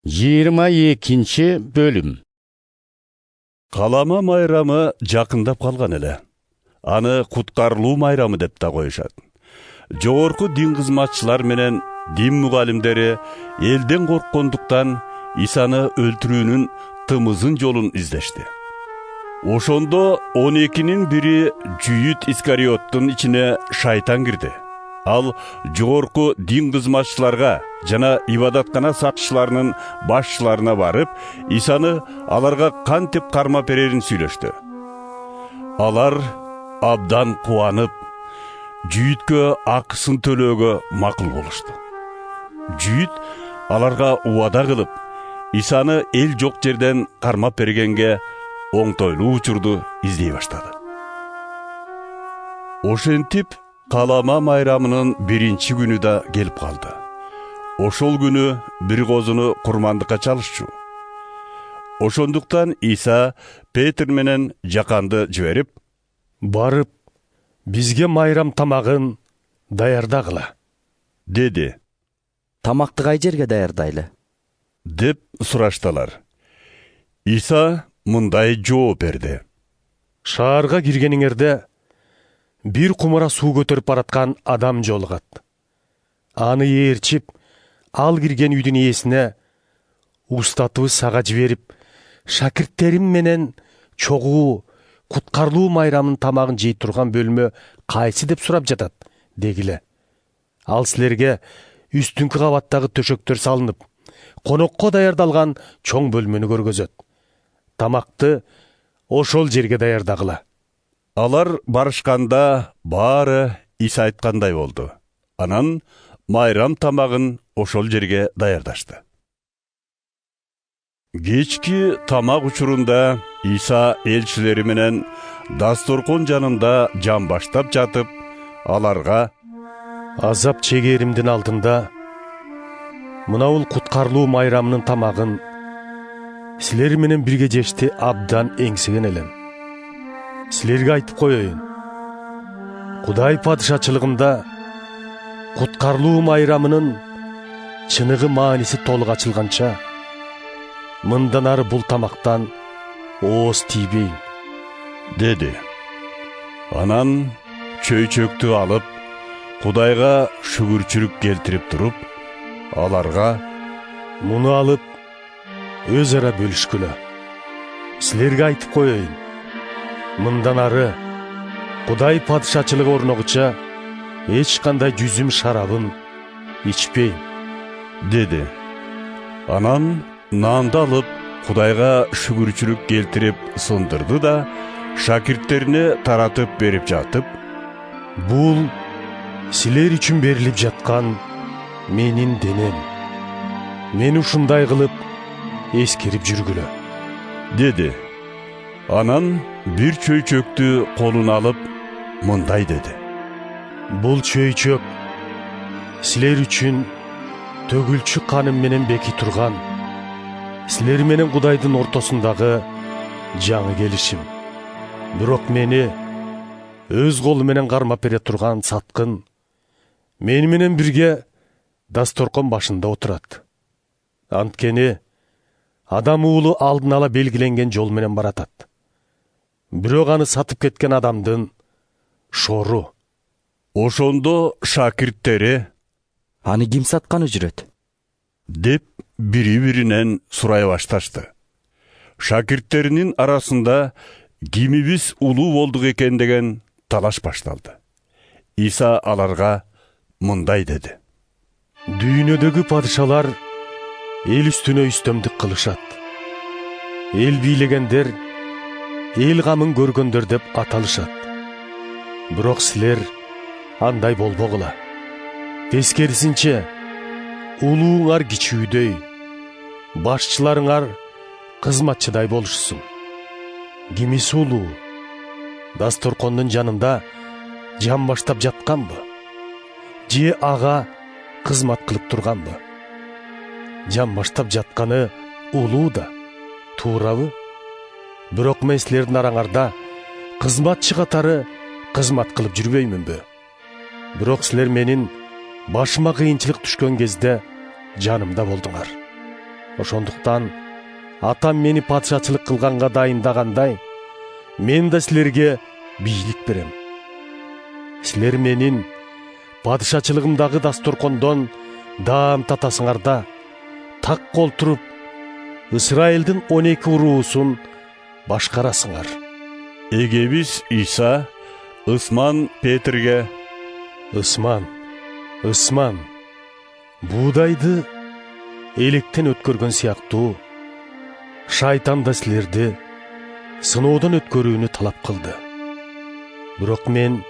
22 bölüm. Калама майрамы жакындап калган эле. Аны куткарылуу майрамы деп да коюшат. Жогорку дин кызматчылар менен дин мугалимдери элден корккондуктан Исаны өлтүрүүнүн тымызын жолун издешти. Ошондо 12-нин бири Жүйүт Искариоттун ичине шайтан кирди. Ал жогорку дин кызматчыларга жана ибадаткана сакчыларынын башчыларына барып, Исаны аларга кантип кармап берерин сүйлөштү. Алар абдан кубанып, Жүйүткө акысын төлөөгө макул болушту. Жүйүт аларга убада кылып, Исаны эл жок жерден кармап бергенге оңтойлуу учурду издей баштады. Ошентип Калама майрамынын биринчи күнү да келип калды. Ошол күнү бир козуну курмандыкка чалышчу. Ошондуктан Иса Петр менен Жаканды жиберип, «Барып, бизге майрам тамагын даярдагыла», деди. «Тамакты кай жерге даярдайлы?» деп сурашталар. Иса мындай жооп берди. «Шаарга киргениңерде бир кумара суу көтөрүп бараткан адам жолугат. Аны ээрчип, ал кирген үйдүн ээсине устатыбы сага жиберип, шакирттерим менен чогуу куткарылуу майрамынын тамагын жей турган бөлмө кайсы деп сурап жатат, дегиле. Ал силерге үстүнкү кабаттагы төшөктөр салынып, конокко даярдалган чоң бөлмөнү көргөзөт. Тамакты ошол жерге даярдагыла». Алар барышканда баары Иса айткандай болду. Анан майрам тамагын ошол жерге даярдашты. Кечки тамак учурунда Иса элчилери менен дасторкон жанында жамбаштап жатып, аларга: «Азап чегеримдин алдында мынабул куткарылуу майрамынын тамагын силер менен бирге жешти абдан эңсеген элем. Силерге айтып коеюн, Кудай падышачылыгында куткарылуу майрамынын чыныгы мааниси толук ачылганча, мындан ары бул тамактан ооз тийбейм», деди. Анан чөйчөктү алып, Кудайга шүгүрчүлүк келтирип туруп, аларга: «Муну алып, өз ара бөлүшкүлө. Силерге айтып коеюн, мындан ары Кудай падышачылыгы орногуча эч кандай жүзүм шарабын ичпейм», деди. Анан наанды алып, Кудайга шүгүрчүлүк келтирип сындырды да, шакирттерине таратып берип жатып: «Бул силер үчүн берилип жаткан менин денем. Мени ушундай кылып эскерип жүргүлө», деди. Анан бир чөйчөктү колуна алып, мындай деди: «Бул чөйчөк силер үчүн төгүлчү каным менен беки турган, силер менен Кудайдын ортосундагы жаңы келишим. Бирок мени өз колу менен кармап бере турган саткын мени менен бирге дасторкон башында отурат. Анткени адам уулу алдын ала белгиленген жол менен баратат. Бирок аны сатып кеткен адамдын шору». Ошондо шакирттери: «Аны ким сатканы жүрөт?» деп бири-биринен сурай башташты. Шакирттеринин арасында кимибиз улуу болдук экен деген талаш башталды. Иса аларга мындай деди: «Дүйнөдөгү падышалар эл үстүнө үстөмдүк кылышат. Эл бийлегендер эл камын көргөндөр деп аталышат. Бирок силер андай болбогула. Тескерисинче, улууңар кичүүдөй, башчыларыңар кызматчыдай болушсун. Кимиси улуу? Дасторкондун жанында жамбаштап жатканбы? Же ага кызмат кылып турганбы? Жамбаштап жатканы улуу да, туурабы? Бирок мен силердин араңарда кызматчы катары кызмат кылып жүрбөймүнбү? Бирок силер менин башыма кыйынчылык түшкөн кезде жанымда болдуңар. Ошондуктан атам мени патшачылык кылганга дайындагандай, мен да силерге бийлик берем. Силер менин падышачылыгымдагы дасторкондон даам татасыңар да, так кол туруп, Ысрайылдын 12 уруусун башкарасыңар. Эгебиз Иса Ысман Петрге: Ысман, буудайды электен өткөргөн сыяктуу, шайтан да силерди сыноодон өткөрүүнү талап кылды. Бирок мен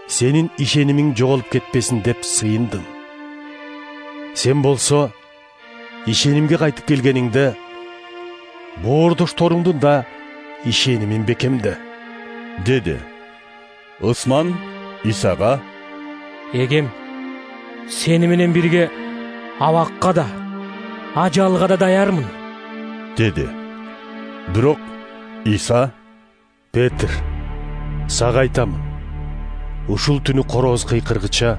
сенин ишенимиң жоголуп кетпесин деп сыйындым. Сен болсо, ишенимге кайтып келгениңде, боордошторуңдун да ишенимин бекемде, dedi. Ысман Исага: Эгем, сени менен бирге абакка да, ажалга да даярмын, dedi. Бирок Иса: Петр, сага айтамын, ушул түнү корооз кыйкыргыча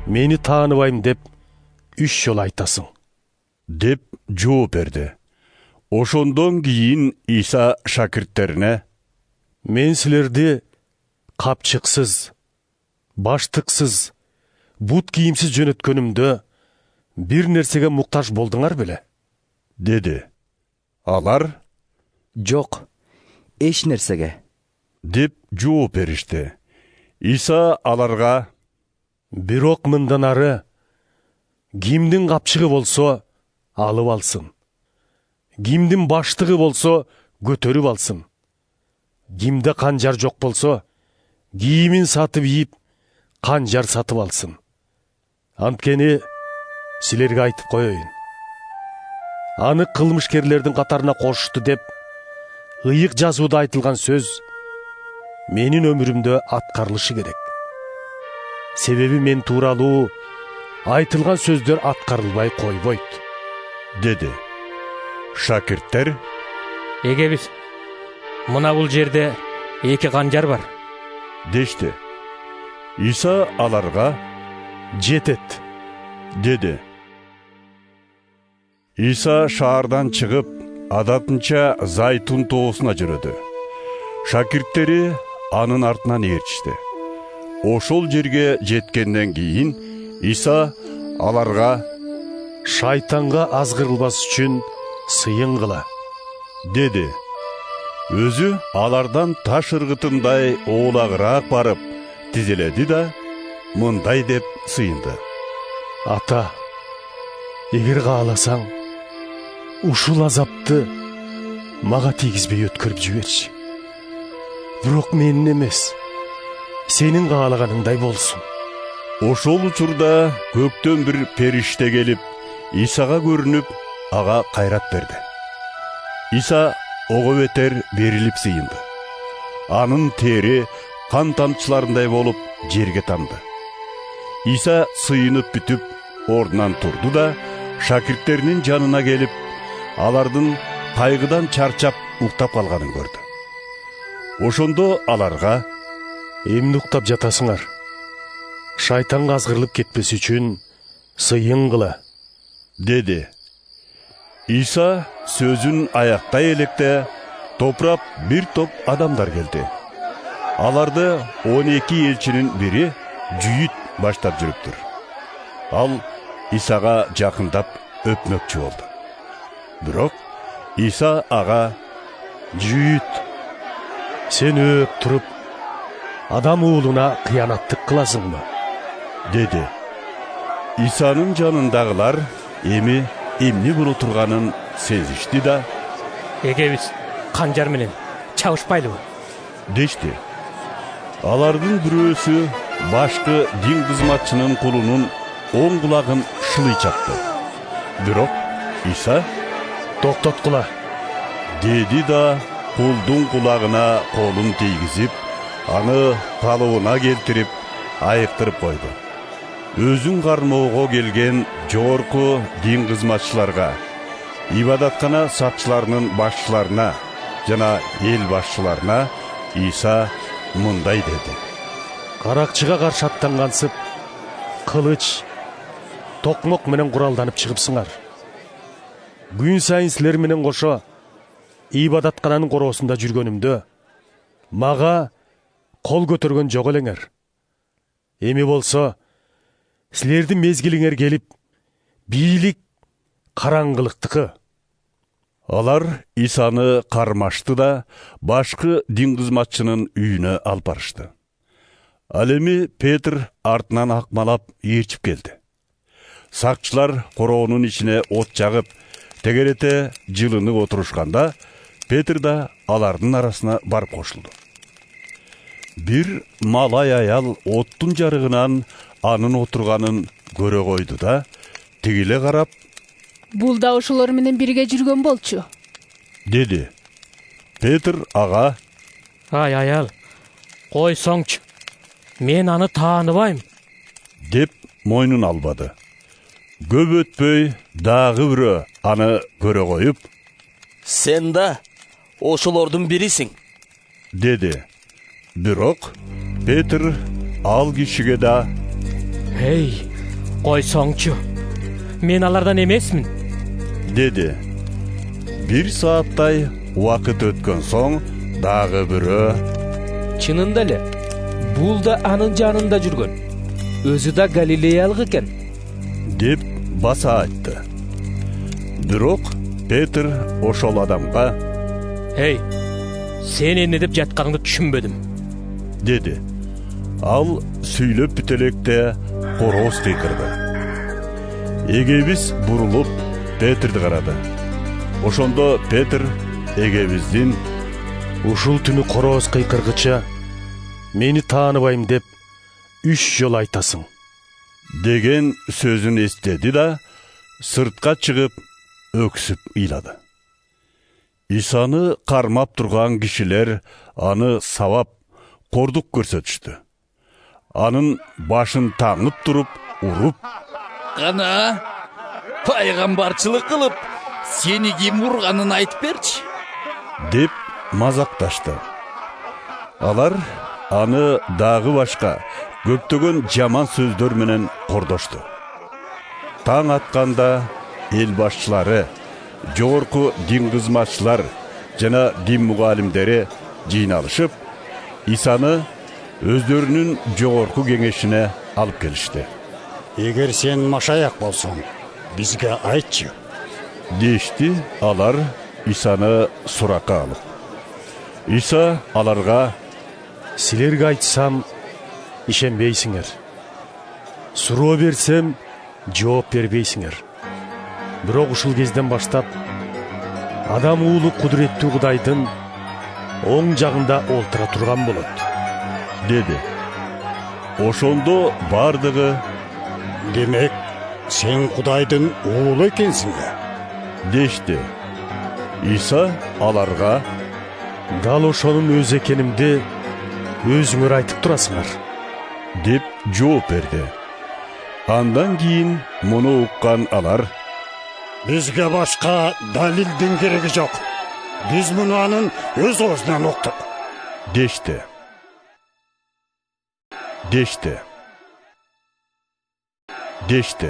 мени тааныбайм деп 3 жолу айтасың, деп жооп берди. Ошондон кийин Иса шакирттерине: мен силерди капчыксыз, баштыксыз, бут кийимсиз жөнөткөнүмдө бир нерсеге муктаж болдуңар беле? dedi. Алар: Жок, эч нерсеге. деп жооп беришти. Иса аларга: Бирок мындан ары кимдин капчыгы болсо алып алсын, кимдин баштыгы болсо көтөрүп алсын, кимде канжар жок болсо кийимин сатып ийип канжар сатып алсын. Анткени силерге айтып коеюн, аны кылмышкерлердин катарына кошушту деп ыйык жазууда айтылган сөз менин өмүрүмдө аткарылышы керек. Себеби мен тууралуу айтылган сөздөр аткарылбай койбойт, dedi. Шакирттер: эгебиз, мына бул жерде 2 канжар бар, дешти. Иса аларга: жетет, dedi. Иса шаардан чыгып, адатынча Зайтун тоосуна жүрөдү. Шакирттери анын артынан ээрчишти. Ошол жерге жеткенден кийин Иса аларга: шайтанга азгырылбас үчүн сыйынгыла, dedi. Өзү алардан таш ыргытындай оолагыраак барып тизеледи да мындай деп сыйынды: ата, эгер кааласаң, ушул азапты мага тийгизбей өткөрүп жиберчи. Бирок менин эмес, сенин каалаганыңдай болсун. Ошол учурда көктөн бир периште келип, Исага көрүнүп, ага кайрат берди. Иса ого бетер берилип сыйынды. Анын тери кан тамчыларындай болуп жерге тамды. Иса сыйынып бүтүп, ордунан турду да шакирттеринин жанына келип, алардын кайгыдан чарчап уктап калганын көрдү. Ошондо аларга: эмне уктап жатасыңар? Шайтанга азгырылып кетпес үчүн сыйынгыла, dedi. Иса сөзүн аяктай электе топурап бир топ адамдар келди. Аларды 12 элчинин бири Жүйүт баштап жүрүптүр. Ал Исага жакындап өпмөкчү болду. Бирок Иса ага: Жүйүт, сен өп туруп адам уулуна кыянаттык кыласыңбы? dedi. Исанын жанындагылар эми эмне боло турганын сезишти да: эгебиз канжар менен чабышпайлыбы, дешти. Алардын бирөөсү башкы дин кызматчынын кулунун оң кулагын шылый чапты. Бирок Иса: токтоткула, dedi да кулдун кулагына колун тийгизип, аны талыбына келтирип, айыктырып койду. Өзүн кармоого келген жогорку дин кызматчыларга, ибадаткана сакчыларынын башчыларына жана эл башчыларына Иса мындай деди: каракчыга каршы аттангансып, кылыч, токмок менен куралданып чыгыпсыңар. күн сайын силер менен кошо ибадаткананын короосунда жүргөнүмдө мага кол көтөргөн жок элеңер. Эми болсо силердин мезгилиңер келип, бийлик караңгылыктыкы. Алар Исаны кармашты да башкы дин кызматчынын үйүнө алып барышты. Ал эми Петр артынан акмалап ээрчип келди. Сакчылар короонун ичине от жагып, тегерете жылынып отурушканда, Петр да алардын арасына барып кошулду. Бир малай аял оттун жарыгынан анын отурганын көрө койду да, тигиле карап, «Бул да ошолор менен бирге жүргөн болчу», деди. Петр ага, Ай аял, койсоңчу. Мен аны тааныбайм. деп мойнун албады. Көп өтпөй дагы бирөө аны көрө коюп, Сен да ошолордун бирисиң. деди. Бирок Петр ал кишиге да, Эй, койсоңчу. Мен алардан эмесмин. деди. Бир сааттай убакыт өткөн соң дагы бирөө, Чынында эле, бул да анын жанында жүргөн. Өзү да галилеялык экен. деп баса айтты. Бирок Петр ошол адамга, Эй, сен эмне деп жатканыңды түшүнбөдүм. деди. Ал сүйлөп бүт электе короз кыйкырды. Эгебиз бурулуп Петрди карады. Ошондо Петр эгебиздин, Ушул түнү короз кыйкыргыча мени тааныбайм деп 3 жол айтасың. деген сөзүн эстеди да сыртка чыгып өксүп ыйлады. Исаны кармап турган кишилер аны сабап, кордук көрсөтүштү. Анын башын таңып туруп, уруп, Кана, пайгамбарчылык кылып, сени ким урганын айтып берчи. деп мазакташты. Алар аны дагы башка көптөгөн жаман сөздөр менен кордошту. Таң атканда эл башчылары, жогорку дин кызматчылар жана дин мугалимдери жыйналышып, Исаны өздөрүнүн жогорку кеңешине алып келишти. Эгер сен машаяк болсоң, бизге айтчы. Дешти алар Исаны суракка алып. Иса аларга, Силерге айтсам, ишенбейсиңер. Суроо берсем, жооп бербейсиңер. Бирок ушул кезден баштап, адам уулу кудуреттүү Кудайдын оң жагында олтура турган болот. деди. Ошондо бардыгы, Демек, сен Кудайдын уулу экенсиң да. дешти. Иса аларга, Дал ошонун өзү экенимди өзүңөр айтып турасыңар. деп жооп берди. Андан кийин муну уккан алар, Бизге башка далилдин кереги жок. Биз муну анын өз оозунан уктук. дешти. Дешти.